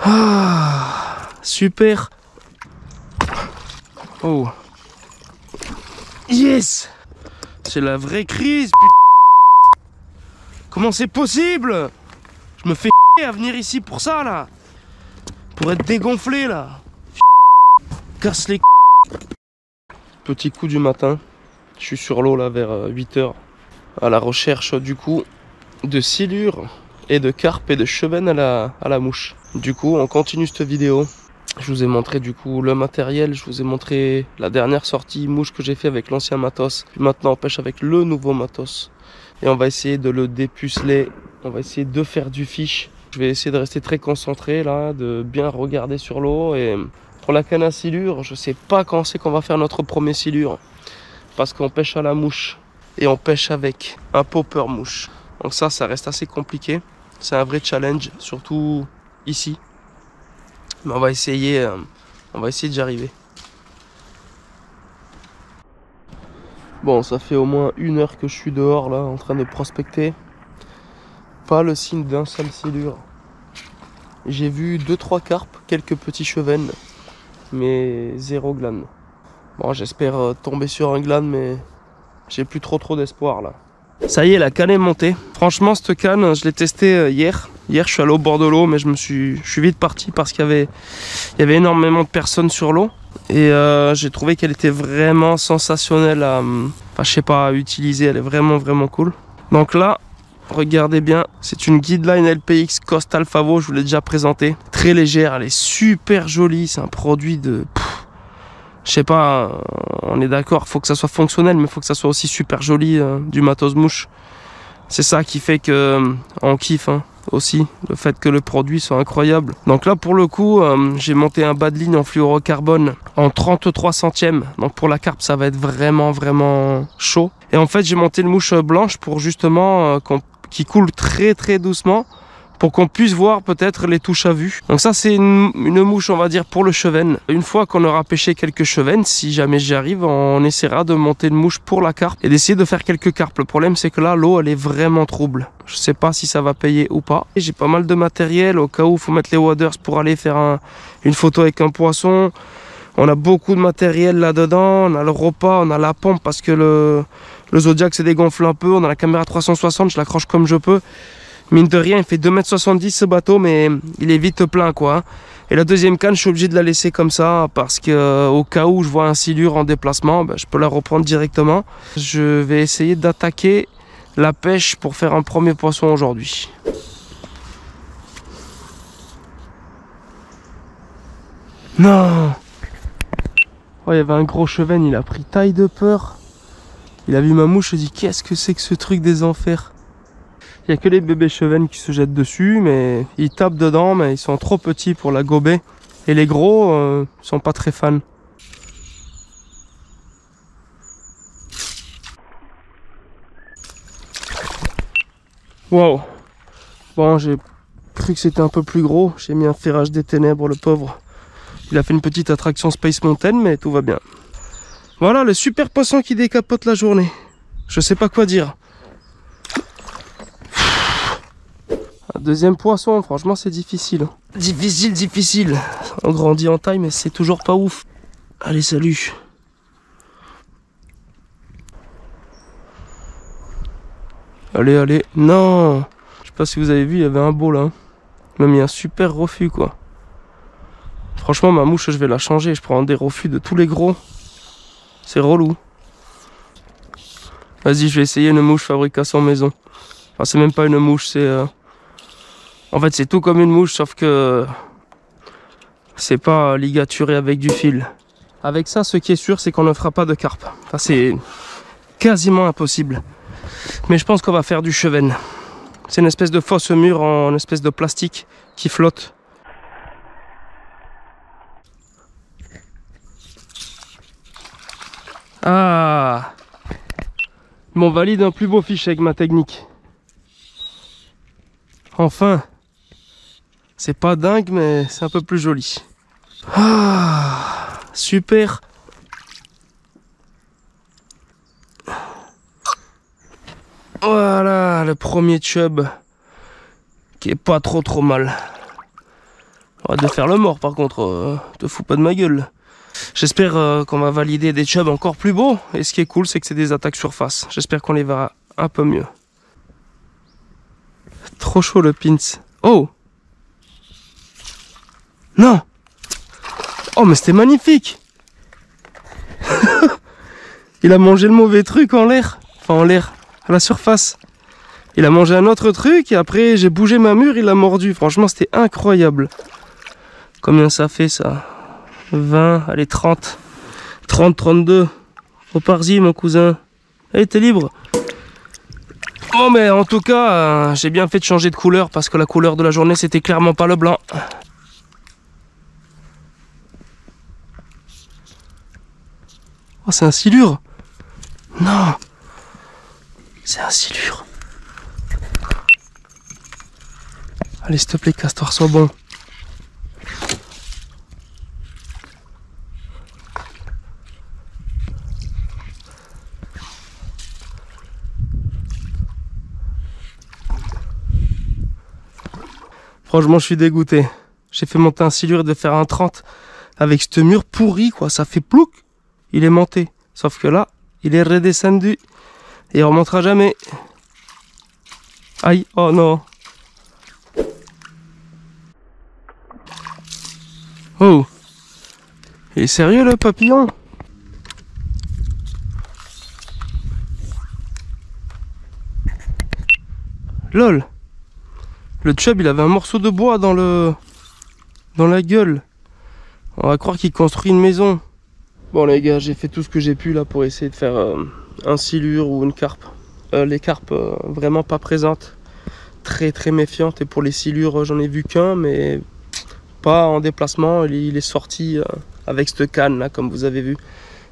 Ah, super. Oh. Yes. C'est la vraie crise, putain. Comment c'est possible? Je me fais à venir ici pour ça, là. Pour être dégonflé, là. Casse les Petit coup du matin. Je suis sur l'eau, là, vers 8 h. À la recherche, du coup, de silures et de carpes et de chevennes à la mouche. Du coup, on continue cette vidéo. Je vous ai montré du coup le matériel, je vous ai montré la dernière sortie mouche que j'ai fait avec l'ancien matos. Puis maintenant on pêche avec le nouveau matos. Et on va essayer de le dépuceler, on va essayer de faire du fish. Je vais essayer de rester très concentré là, de bien regarder sur l'eau. Et pour la canne à silure, je sais pas quand c'est qu'on va faire notre premier silure. Parce qu'on pêche à la mouche et on pêche avec un popper mouche. Donc ça reste assez compliqué. C'est un vrai challenge, surtout ici. Mais on va essayer d'y arriver. Bon, ça fait au moins 1 heure que je suis dehors là, en train de prospecter. Pas le signe d'un seul silure. J'ai vu 2-3 carpes, quelques petits chevennes, mais 0 glane. Bon, j'espère tomber sur un glane, mais j'ai plus trop d'espoir là. Ça y est, la canne est montée. Franchement, cette canne, je l'ai testée hier. Hier, je suis allé au bord de l'eau, mais je suis vite parti parce qu'il y avait énormément de personnes sur l'eau. Et j'ai trouvé qu'elle était vraiment sensationnelle à utiliser. Elle est vraiment cool. Donc là, regardez bien, c'est une Guideline LPX Coast Alphavo, je vous l'ai déjà présenté. Très légère, elle est super jolie. C'est un produit de... Je sais pas, on est d'accord, faut que ça soit fonctionnel, mais faut que ça soit aussi super joli, du matos mouche. C'est ça qui fait que on kiffe aussi, le fait que le produit soit incroyable. Donc là pour le coup, j'ai monté un bas de ligne en fluorocarbone en 33 centièmes. Donc pour la carpe ça va être vraiment chaud. Et en fait j'ai monté une mouche blanche pour justement qui coule très doucement, pour qu'on puisse voir peut-être les touches à vue. Donc ça c'est une mouche on va dire pour le chevenne. Une fois qu'on aura pêché quelques chevennes, si jamais j'y arrive, on essaiera de monter une mouche pour la carpe et d'essayer de faire quelques carpes. Le problème c'est que là l'eau elle est vraiment trouble. Je sais pas si ça va payer ou pas. J'ai pas mal de matériel au cas où il faut mettre les waders pour aller faire une photo avec un poisson. On a beaucoup de matériel là-dedans, on a le repas, on a la pompe parce que le Zodiac se dégonfle un peu, on a la caméra 360, je l'accroche comme je peux. Mine de rien, il fait 2,70 m ce bateau, mais il est vite plein quoi. Et la deuxième canne, je suis obligé de la laisser comme ça parce que au cas où je vois un silure en déplacement, je peux la reprendre directement. Je vais essayer d'attaquer la pêche pour faire un premier poisson aujourd'hui. Non! Oh, il y avait un gros chevenne, il a pris taille de peur. Il a vu ma mouche, il dit qu'est-ce que c'est que ce truc des enfers? Il n'y a que les bébés chevennes qui se jettent dessus, mais ils tapent dedans, mais ils sont trop petits pour la gober. Et les gros sont pas très fans. Wow. Bon, j'ai cru que c'était un peu plus gros. J'ai mis un ferrage des ténèbres, le pauvre. Il a fait une petite attraction Space Mountain, mais tout va bien. Voilà, le super poisson qui décapote la journée. Je sais pas quoi dire. Un deuxième poisson, franchement c'est difficile. Difficile. On grandit en taille mais c'est toujours pas ouf. Allez, salut. Allez. Non. Je sais pas si vous avez vu, il y avait un beau là. Il m'a mis un super refus quoi. Franchement ma mouche je vais la changer. Je prends des refus de tous les gros. C'est relou. Vas-y, je vais essayer une mouche fabrication maison. Enfin c'est même pas une mouche, c'est... En fait c'est tout comme une mouche sauf que c'est pas ligaturé avec du fil. Avec ça ce qui est sûr c'est qu'on ne fera pas de carpe. Enfin c'est quasiment impossible. Mais je pense qu'on va faire du chevenne. C'est une espèce de fausse mûre en espèce de plastique qui flotte. Ah, ils m'ont valide un plus beau fiche avec ma technique. Enfin. C'est pas dingue, mais c'est un peu plus joli. Ah, super. Voilà, le premier chub qui est pas trop mal. Arrête de faire le mort par contre, te fous pas de ma gueule. J'espère qu'on va valider des chubs encore plus beaux. Et ce qui est cool, c'est que c'est des attaques surface. J'espère qu'on les verra un peu mieux. Trop chaud le pins. Oh! Non! Oh mais c'était magnifique! Il a mangé le mauvais truc en l'air. Enfin en l'air, à la surface. Il a mangé un autre truc et après j'ai bougé ma mûre, il a mordu. Franchement c'était incroyable. Combien ça fait ça? 20, allez 30. 30, 32. Repars-y mon cousin. Allez t'es libre. Bon mais en tout cas, j'ai bien fait de changer de couleur parce que la couleur de la journée c'était clairement pas le blanc. Oh c'est un silure. Non. C'est un silure. Allez s'il te plaît Castor, sois bon. Franchement je suis dégoûté. J'ai fait monter un silure de faire un 30 avec cette mûre pourrie quoi, ça fait plouc. Il est monté. Sauf que là, il est redescendu. Et il remontera jamais. Aïe, oh non. Oh. Il est sérieux le papillon? Lol. Le chub il avait un morceau de bois dans la gueule. On va croire qu'il construit une maison. Bon les gars, j'ai fait tout ce que j'ai pu là pour essayer de faire un silure ou une carpe. Les carpes vraiment pas présentes. Très très méfiantes. Et pour les silures j'en ai vu qu'un mais pas en déplacement. Il est sorti avec cette canne là comme vous avez vu.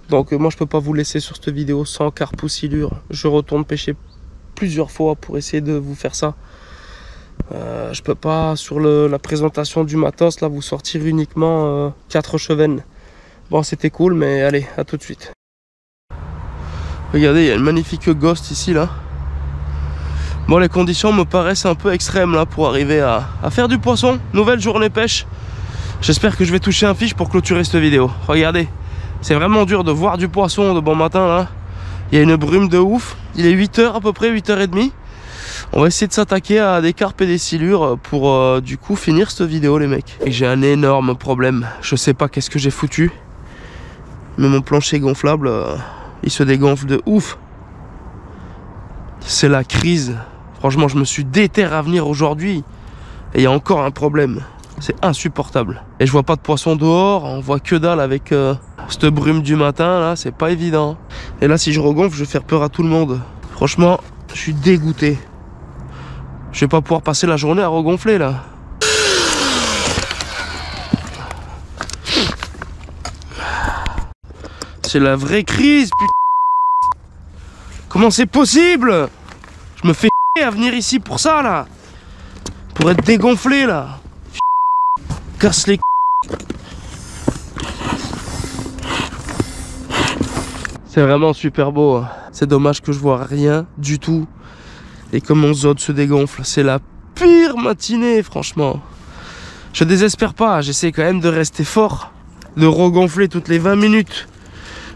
Donc moi je peux pas vous laisser sur cette vidéo sans carpe ou silure. Je retourne pêcher plusieurs fois pour essayer de vous faire ça. Je peux pas sur la présentation du matos là vous sortir uniquement 4 chevennes. Bon c'était cool mais allez à tout de suite. Regardez il y a une magnifique ghost ici là. Bon les conditions me paraissent un peu extrêmes là pour arriver à faire du poisson. Nouvelle journée pêche. J'espère que je vais toucher un fiche pour clôturer cette vidéo. Regardez, c'est vraiment dur de voir du poisson de bon matin là. Il y a une brume de ouf. Il est 8h à peu près, 8h30. On va essayer de s'attaquer à des carpes et des silures pour du coup finir cette vidéo les mecs. Et j'ai un énorme problème. Je sais pas qu'est-ce que j'ai foutu. Mais mon plancher gonflable, il se dégonfle de ouf. C'est la crise. Franchement, je me suis déterré à venir aujourd'hui. Et il y a encore un problème. C'est insupportable. Et je vois pas de poisson dehors. On voit que dalle avec cette brume du matin là. C'est pas évident. Et là, si je regonfle, je vais faire peur à tout le monde. Franchement, je suis dégoûté. Je vais pas pouvoir passer la journée à regonfler là. C'est la vraie crise, putain. Comment c'est possible? Je me fais à venir ici pour ça là. Pour être dégonflé là. Casse les. C'est vraiment super beau. C'est dommage que je vois rien du tout. Et comme mon zode se dégonfle, c'est la pire matinée franchement. Je désespère pas, j'essaie quand même de rester fort. De regonfler toutes les 20 minutes.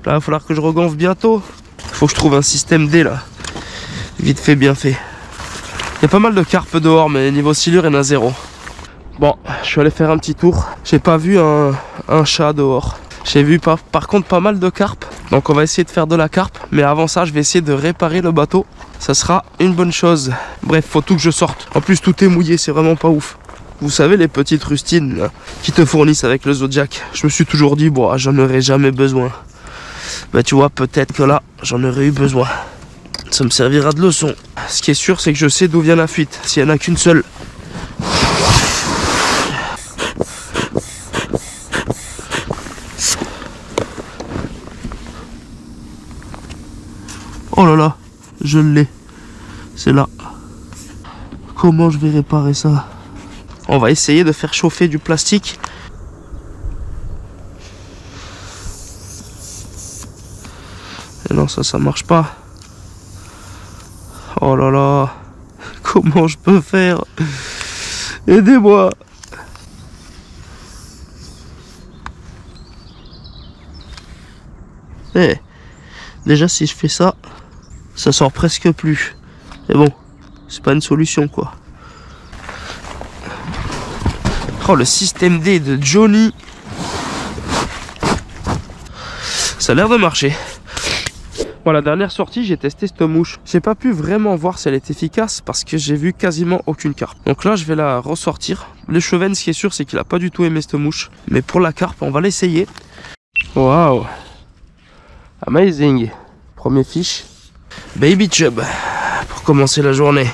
Là, il va falloir que je regonfle bientôt. Il faut que je trouve un système D là. Vite fait, bien fait. Il y a pas mal de carpes dehors, mais niveau silure, il y en a 0. Bon, je suis allé faire un petit tour. J'ai pas vu un chat dehors. J'ai vu par contre pas mal de carpes. Donc on va essayer de faire de la carpe. Mais avant ça, je vais essayer de réparer le bateau. Ça sera une bonne chose. Bref, faut tout que je sorte. En plus, tout est mouillé, c'est vraiment pas ouf. Vous savez, les petites rustines là, qui te fournissent avec le Zodiac. Je me suis toujours dit, bon, j'en aurais jamais besoin. Bah tu vois, peut-être que là, j'en aurais eu besoin. Ça me servira de leçon. Ce qui est sûr, c'est que je sais d'où vient la fuite. S'il n'y en a qu'une seule. Oh là là, je l'ai. C'est là. Comment je vais réparer ça? On va essayer de faire chauffer du plastique. Et non, ça marche pas. Oh là là. Comment je peux faire? Aidez-moi. Eh, déjà si je fais ça, ça sort presque plus. Mais bon, c'est pas une solution quoi. Oh, le système D de Johnny. Ça a l'air de marcher. Bon, la dernière sortie, j'ai testé cette mouche. J'ai pas pu vraiment voir si elle est efficace parce que j'ai vu quasiment aucune carpe. Donc là, je vais la ressortir. Le Cheven, ce qui est sûr, c'est qu'il a pas du tout aimé cette mouche. Mais pour la carpe, on va l'essayer. Waouh! Amazing! Premier fiche. Baby Chub. Pour commencer la journée.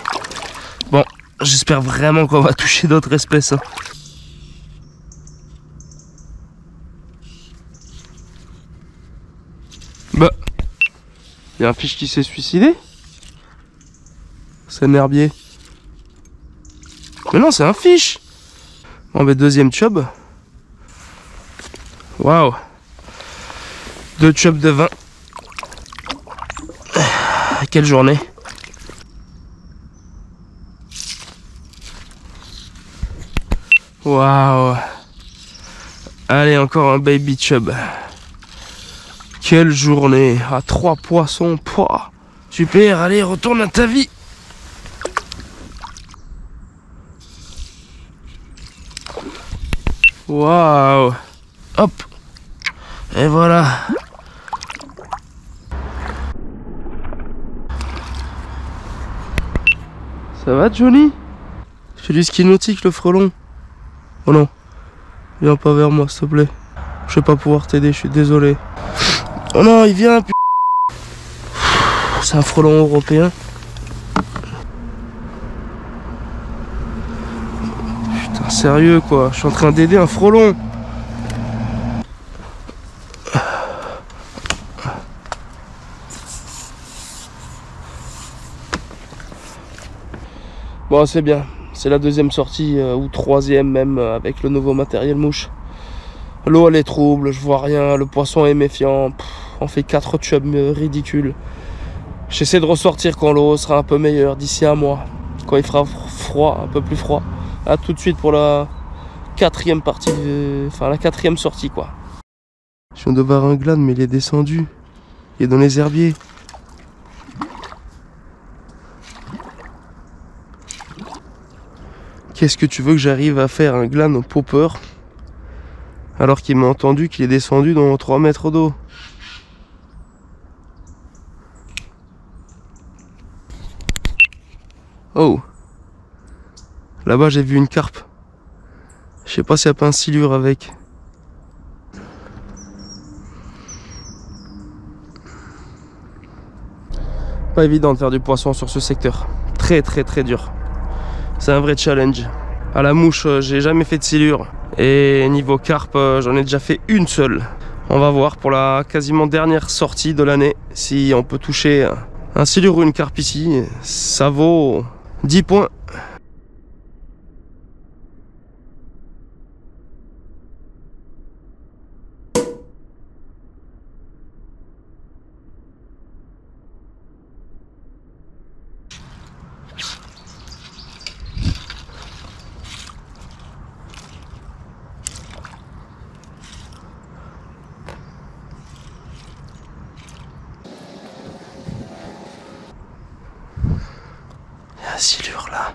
Bon, j'espère vraiment qu'on va toucher d'autres espèces. Hein. Bah. Il y a un fiche qui s'est suicidé. C'est un herbier. Mais non, c'est un fiche. Bon, mais deuxième chub. Waouh. 2 chubs de 20. Quelle journée. Waouh. Allez, encore un baby chub. Quelle journée. À 3 poissons. Pouah. Super, allez, retourne à ta vie. Waouh. Hop. Et voilà. Ça va, Johnny? Fais du ski nautique, le frelon. Oh non. Viens pas vers moi, s'il te plaît. Je vais pas pouvoir t'aider, je suis désolé. Oh non, il vient, putain. C'est un frelon européen. Putain, sérieux, quoi. Je suis en train d'aider un frelon. Bon, c'est bien. C'est la deuxième sortie, ou troisième même, avec le nouveau matériel mouche. L'eau, elle est trouble, je vois rien. Le poisson est méfiant. Pff, on fait 4 chubs ridicules. J'essaie de ressortir quand l'eau sera un peu meilleure, d'ici un mois. Quand il fera froid, un peu plus froid. Là, tout de suite pour la quatrième partie, enfin la quatrième sortie, quoi. Je viens de voir un glane, mais il est descendu. Il est dans les herbiers. Qu'est-ce que tu veux que j'arrive à faire un glane au popper alors qu'il m'a entendu qu'il est descendu dans 3 mètres d'eau? Oh, là-bas j'ai vu une carpe. Je sais pas s'il n'y a pas un silure avec. Pas évident de faire du poisson sur ce secteur. Très dur. C'est un vrai challenge. À la mouche, j'ai jamais fait de silure. Et niveau carpe, j'en ai déjà fait une seule. On va voir pour la quasiment dernière sortie de l'année si on peut toucher un silure ou une carpe ici. Ça vaut 10 points. Silure là.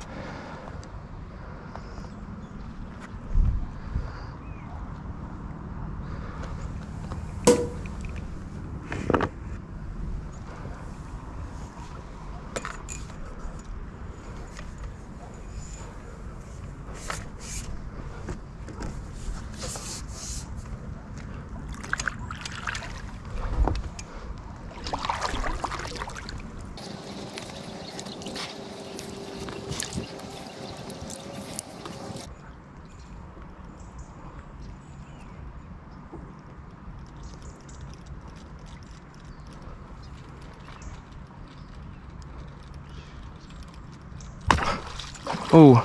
Oh.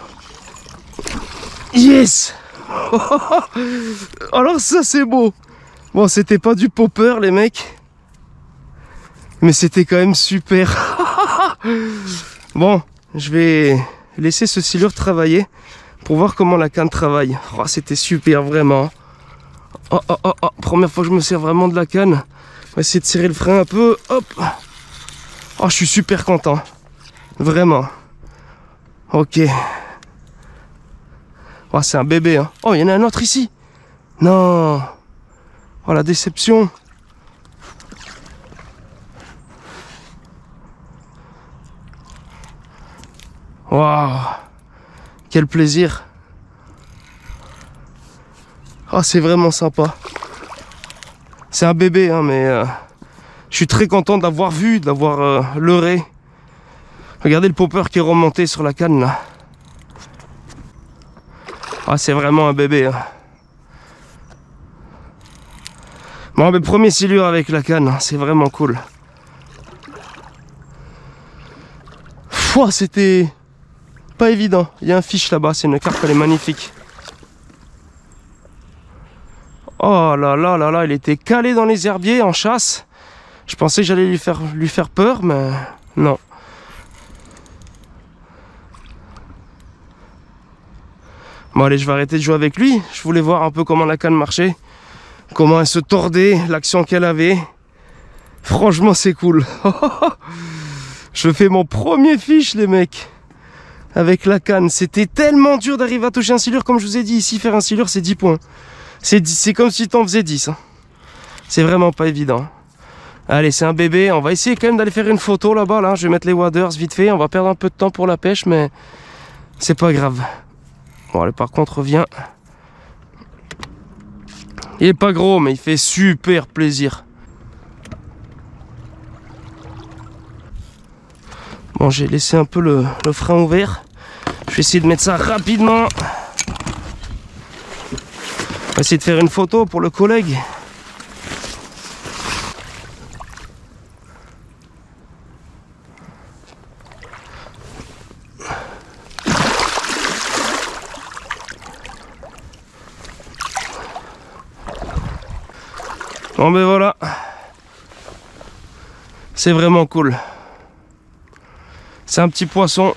Yes. Alors ça c'est beau. Bon, c'était pas du popper les mecs, mais c'était quand même super. Bon, je vais laisser ce silure travailler pour voir comment la canne travaille. Oh, c'était super vraiment. Oh, première fois que je me sers vraiment de la canne. va essayer de serrer le frein un peu. Hop. Oh, je suis super content. Vraiment. Ok. Oh, c'est un bébé, hein. Oh, il y en a un autre ici. Non. Oh, la déception. Waouh. Quel plaisir. Oh, c'est vraiment sympa. C'est un bébé, hein, mais je suis très content d'avoir vu, d'avoir leurré. Regardez le popper qui est remonté sur la canne, là. Ah, c'est vraiment un bébé, hein. Bon, mais premier silure avec la canne, hein, c'est vraiment cool. Pouah, c'était pas évident. Il y a un fiche là-bas, c'est une carpe, elle est magnifique. Oh là là là là, il était calé dans les herbiers en chasse. Je pensais que j'allais lui faire peur, mais non. Bon allez, je vais arrêter de jouer avec lui. Je voulais voir un peu comment la canne marchait, comment elle se tordait, l'action qu'elle avait. Franchement, c'est cool. Je fais mon premier fiche, les mecs, avec la canne. C'était tellement dur d'arriver à toucher un silure. Comme je vous ai dit, ici, faire un silure, c'est 10 points. C'est comme si t'en faisais 10. Hein. C'est vraiment pas évident. Allez, c'est un bébé. On va essayer quand même d'aller faire une photo là-bas. Là. Je vais mettre les waders vite fait. On va perdre un peu de temps pour la pêche, mais c'est pas grave. Bon, allez, par contre, viens. Il est pas gros, mais il fait super plaisir. Bon, j'ai laissé un peu le frein ouvert. Je vais essayer de mettre ça rapidement. On va essayer de faire une photo pour le collègue. Bon ben voilà. C'est vraiment cool. C'est un petit poisson,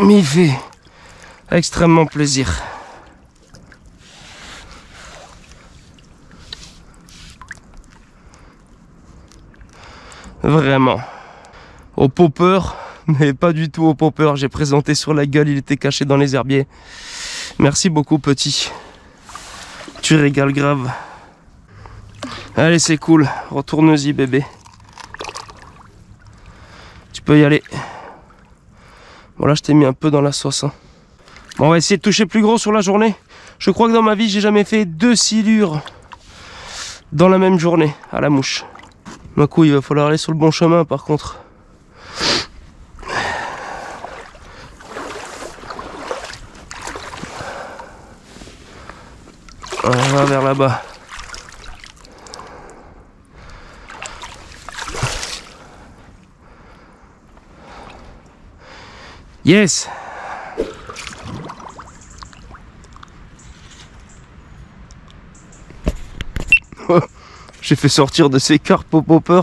mais il fait extrêmement plaisir. Vraiment. Au popper, mais pas du tout au popper. J'ai présenté sur la gueule, il était caché dans les herbiers. Merci beaucoup, petit. Tu régales grave. Allez, c'est cool. Retourne-y, bébé. Tu peux y aller. Bon, là, je t'ai mis un peu dans la sauce. Hein. Bon, on va essayer de toucher plus gros sur la journée. Je crois que dans ma vie, j'ai jamais fait 2 silures dans la même journée à la mouche. Ma couille, il va falloir aller sur le bon chemin, par contre. On va vers là-bas. Yes. J'ai fait sortir de ces carpes au popper.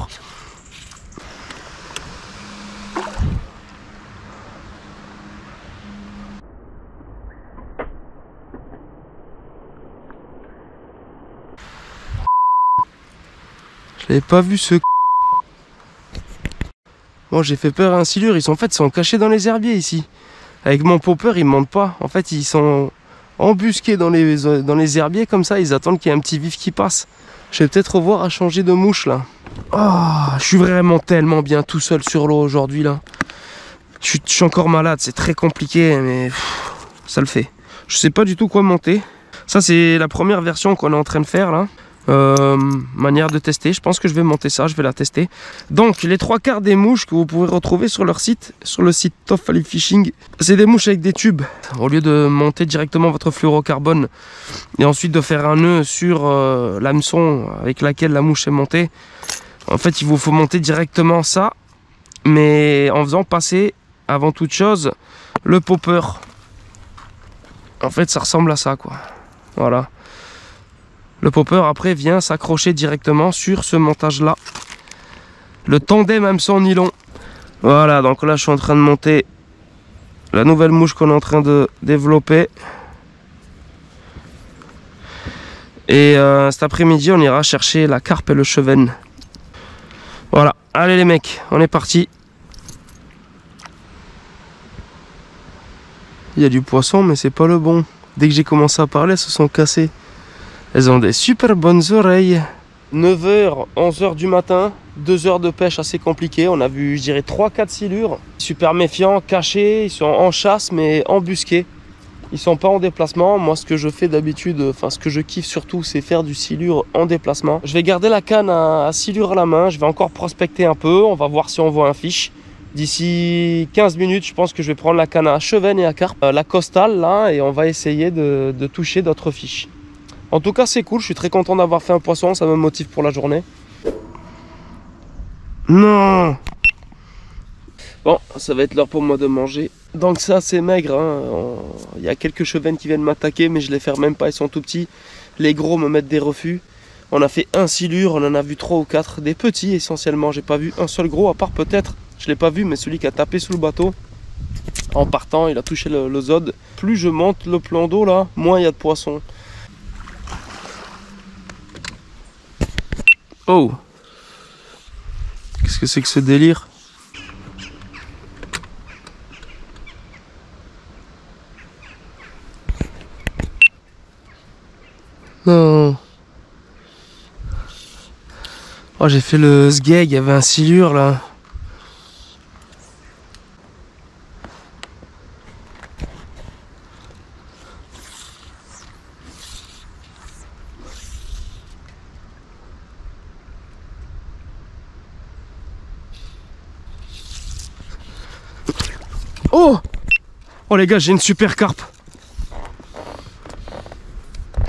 Je l'avais pas vu ce. Bon, j'ai fait peur à un silure. Ils sont cachés dans les herbiers ici. Avec mon popper, ils montent pas. En fait, ils sont embusqués dans les herbiers comme ça. Ils attendent qu'il y ait un petit vif qui passe. Je vais peut-être revoir à changer de mouche là. Oh, je suis vraiment tellement bien tout seul sur l'eau aujourd'hui là. Je suis encore malade, c'est très compliqué, mais ça le fait. Je sais pas du tout quoi monter. Ça, c'est la première version qu'on est en train de faire là. Manière de tester, je pense que je vais monter ça, je vais la tester. Donc les 3/4 des mouches que vous pouvez retrouver sur leur site, sur le site Top Valley Fishing, c'est des mouches avec des tubes. Au lieu de monter directement votre fluorocarbone et ensuite de faire un nœud sur l'hameçon avec laquelle la mouche est montée, en fait il vous faut monter directement ça, mais en faisant passer avant toute chose le popper. En fait ça ressemble à ça quoi, voilà. Le popper après vient s'accrocher directement sur ce montage là. Le tandem hameçon nylon. Voilà, donc là je suis en train de monter la nouvelle mouche qu'on est en train de développer. Et cet après-midi on ira chercher la carpe et le chevenne. Voilà, allez les mecs, on est parti. Il y a du poisson mais c'est pas le bon. Dès que j'ai commencé à parler, elles se sont cassées. Elles ont des super bonnes oreilles. 9h, 11h du matin, 2 heures de pêche assez compliquées. On a vu, je dirais, 3-4 silures. Super méfiants, cachés, ils sont en chasse mais embusqués. Ils sont pas en déplacement. Moi, ce que je fais d'habitude, enfin ce que je kiffe surtout, c'est faire du silure en déplacement. Je vais garder la canne à silure à la main. Je vais encore prospecter un peu. On va voir si on voit un fiche. D'ici 15 minutes, je pense que je vais prendre la canne à chevenne et à carpe, la costale là, et on va essayer de toucher d'autres fiches. En tout cas, c'est cool. Je suis très content d'avoir fait un poisson. Ça me motive pour la journée. Non! Bon, ça va être l'heure pour moi de manger. Donc ça, c'est maigre. Hein. Il y a quelques chevennes qui viennent m'attaquer, mais je les ferme même pas. Ils sont tout petits. Les gros me mettent des refus. On a fait un silure. On en a vu 3 ou 4. Des petits essentiellement. J'ai pas vu un seul gros, à part peut-être. Je l'ai pas vu, mais celui qui a tapé sous le bateau. En partant, il a touché le zod. Plus je monte le plan d'eau là, moins il y a de poissons. Oh! Qu'est-ce que c'est que ce délire? Non. Oh, j'ai fait le sgeg, il y avait un silure là. Oh! Oh les gars, j'ai une super carpe.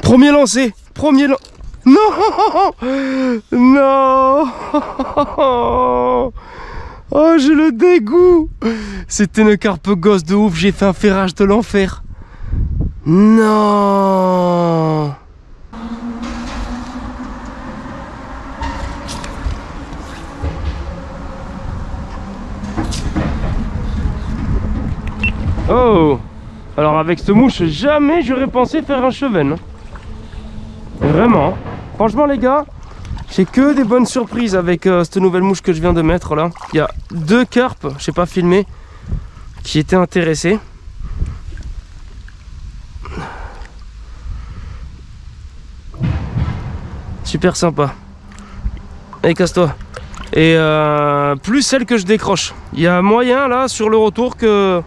Premier lancé, Non! Non! Oh, j'ai le dégoût! C'était une carpe gosse de ouf, j'ai fait un ferrage de l'enfer. Non! Oh! Alors avec cette mouche, jamais j'aurais pensé faire un chevenne. Vraiment. Franchement les gars, j'ai que des bonnes surprises avec cette nouvelle mouche que je viens de mettre là. Il y a 2 carpes, je n'ai pas filmé, qui étaient intéressées. Super sympa. Allez, casse-toi. Et plus celle que je décroche. Il y a moyen là sur le retour que...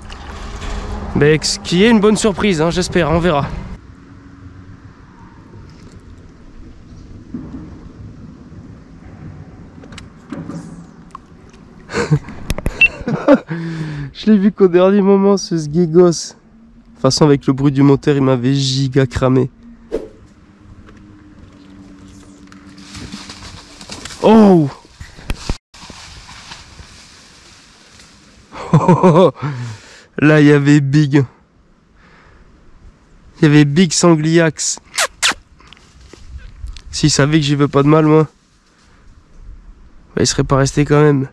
Ben, qu'il y ait une bonne surprise, hein, j'espère, on verra. Je l'ai vu qu'au dernier moment, ce sgegos. De toute façon, avec le bruit du moteur, il m'avait giga cramé. Oh! Là, il y avait Big. Il y avait Big Sangliax. S'il savait que j'y veux pas de mal, moi, bah, il serait pas resté quand même.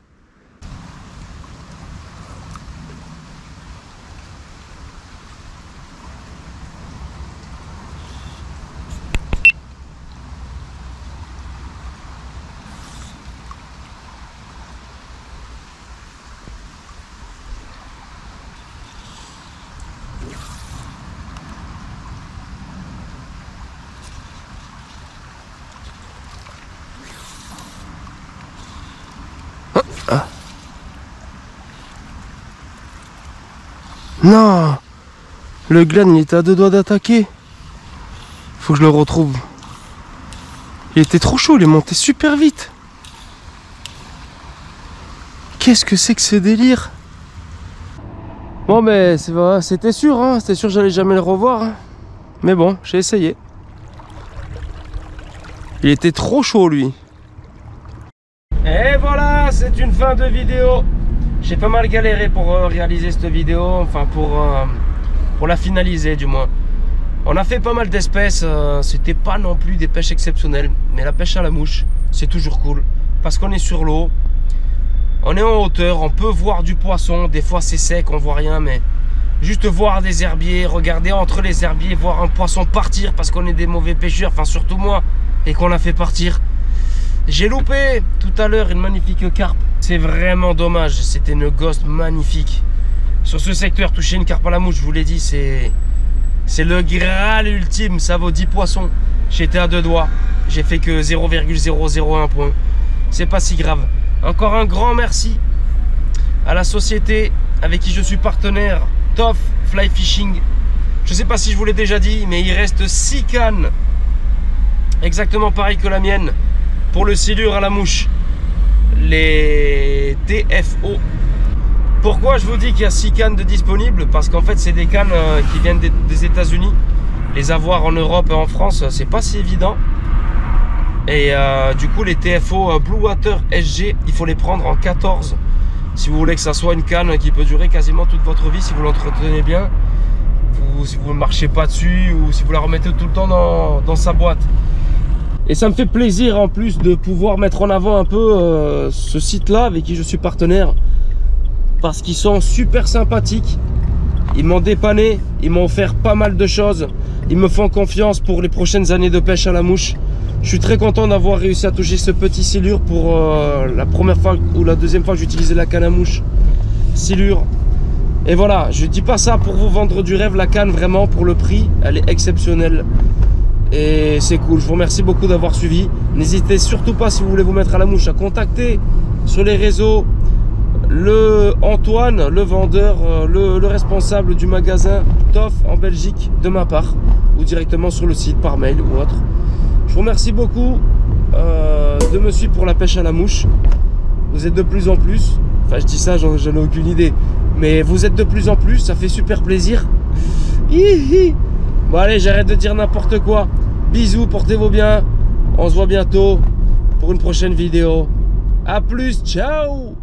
Ah. Non! Le gland, il était à 2 doigts d'attaquer. Faut que je le retrouve. Il était trop chaud, il est monté super vite. Qu'est-ce que c'est que ce délire? Bon, mais c'était sûr, hein, c'était sûr que j'allais jamais le revoir. Hein. Mais bon, j'ai essayé. Il était trop chaud, lui. Et voilà, c'est une fin de vidéo. J'ai pas mal galéré pour réaliser cette vidéo, enfin pour la finaliser du moins. On a fait pas mal d'espèces, c'était pas non plus des pêches exceptionnelles, mais la pêche à la mouche, c'est toujours cool. Parce qu'on est sur l'eau, on est en hauteur, on peut voir du poisson, des fois c'est sec, on voit rien, mais juste voir des herbiers, regarder entre les herbiers, voir un poisson partir parce qu'on est des mauvais pêcheurs, enfin surtout moi, et qu'on l'a fait partir. J'ai loupé tout à l'heure une magnifique carpe. C'est vraiment dommage, c'était une ghost magnifique. Sur ce secteur, toucher une carpe à la mouche, je vous l'ai dit, c'est le Graal ultime, ça vaut 10 poissons. J'étais à 2 doigts, j'ai fait que 0,001 point. C'est pas si grave. Encore un grand merci à la société avec qui je suis partenaire, Toff Fly Fishing. Je sais pas si je vous l'ai déjà dit, mais il reste 6 cannes, exactement pareil que la mienne, pour le silure à la mouche, les TFO. Pourquoi je vous dis qu'il y a 6 cannes de disponibles? Parce qu'en fait c'est des cannes qui viennent des États-Unis. Les avoir en Europe et en France, c'est pas si évident. Et du coup les TFO Blue Water SG, il faut les prendre en 14 si vous voulez que ça soit une canne qui peut durer quasiment toute votre vie si vous l'entretenez bien, si vous ne marchez pas dessus ou si vous la remettez tout le temps dans sa boîte. Et ça me fait plaisir en plus de pouvoir mettre en avant un peu ce site là avec qui je suis partenaire, parce qu'ils sont super sympathiques. Ils m'ont dépanné, ils m'ont offert pas mal de choses, ils me font confiance pour les prochaines années de pêche à la mouche. Je suis très content d'avoir réussi à toucher ce petit silure pour la première fois ou la deuxième fois que j'utilisais la canne à mouche silure. Et voilà, je dis pas ça pour vous vendre du rêve, la canne vraiment pour le prix, elle est exceptionnelle. Et c'est cool, je vous remercie beaucoup d'avoir suivi. N'hésitez surtout pas, si vous voulez vous mettre à la mouche, à contacter sur les réseaux le Antoine, le vendeur, le responsable du magasin Toff en Belgique de ma part, ou directement sur le site par mail ou autre. Je vous remercie beaucoup de me suivre pour la pêche à la mouche. Vous êtes de plus en plus, enfin je dis ça, j'en ai aucune idée, mais vous êtes de plus en plus, ça fait super plaisir. Hihi. Bon allez, j'arrête de dire n'importe quoi. Bisous, portez-vous bien. On se voit bientôt pour une prochaine vidéo. A plus, ciao.